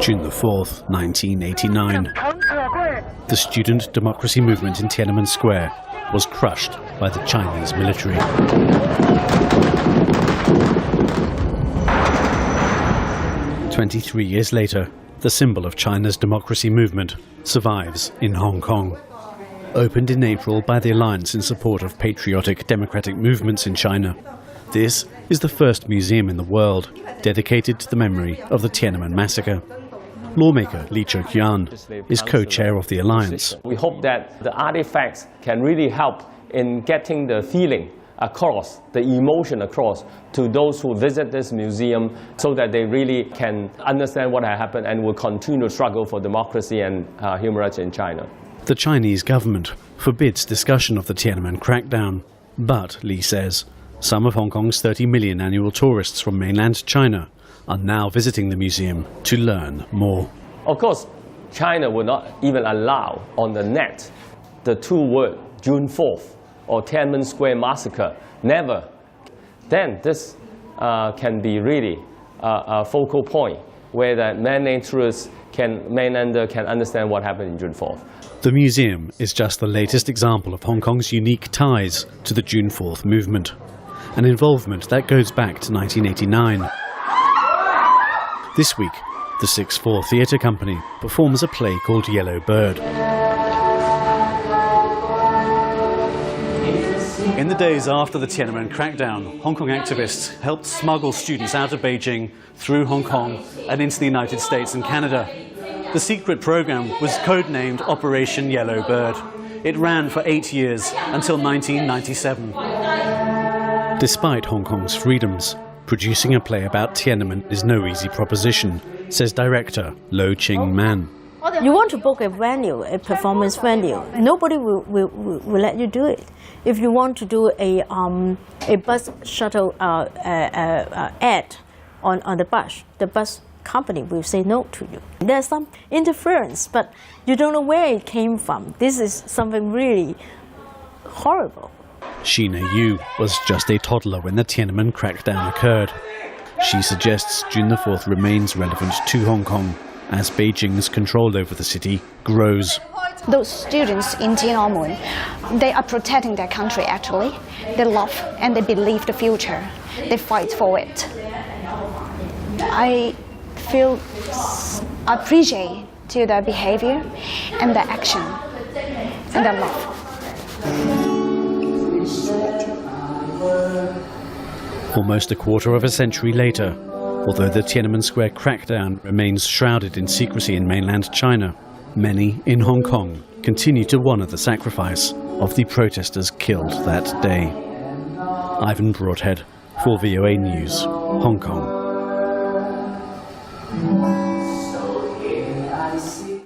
June 4th, 1989. The student democracy movement in Tiananmen Square was crushed by the Chinese military. "23 years later, the symbol of China's democracy movement survives in Hong Kong. Opened in April by the Alliance in support of patriotic democratic movements in China, this is the first museum in the world dedicated to the memory of the Tiananmen massacre. Lawmaker Li Cheqian is co-chair of the Alliance. We hope that the artifacts can really help in getting the feeling across, the emotion across to those who visit this museum, so that they really can understand what happened and will continue to struggle for democracy and human rights in China. The Chinese government forbids discussion of the Tiananmen crackdown, but, Li says, some of Hong Kong's 30 million annual tourists from mainland China are now visiting the museum to learn more. Of course, China will not even allow on the net the two words June 4th or Tiananmen Square massacre. Never. Then this can be really a focal point where the mainland tourists mainlander can understand what happened in June 4th. The museum is just the latest example of Hong Kong's unique ties to the June 4th movement, an involvement that goes back to 1989. This week, the 6/4 Theatre Company performs a play called Yellow Bird. In the days after the Tiananmen crackdown, Hong Kong activists helped smuggle students out of Beijing, through Hong Kong, and into the United States and Canada. The secret program was codenamed Operation Yellow Bird. It ran for 8 years, until 1997. Despite Hong Kong's freedoms, producing a play about Tiananmen is no easy proposition, says director Lo Ching-man. You want to book a venue, a performance venue, nobody will let you do it. If you want to do a bus shuttle ad on the bus company will say no to you. There's some interference, but you don't know where it came from. This is something really horrible. Sheena Yu was just a toddler when the Tiananmen crackdown occurred. She suggests June the 4th remains relevant to Hong Kong as Beijing's control over the city grows. Those students in Tiananmen, they are protecting their country actually. They love and they believe the future. They fight for it. I appreciate to their behavior and their action and their love. Almost a quarter of a century later, although the Tiananmen Square crackdown remains shrouded in secrecy in mainland China, many in Hong Kong continue to honour the sacrifice of the protesters killed that day. Ivan Broadhead for VOA News, Hong Kong.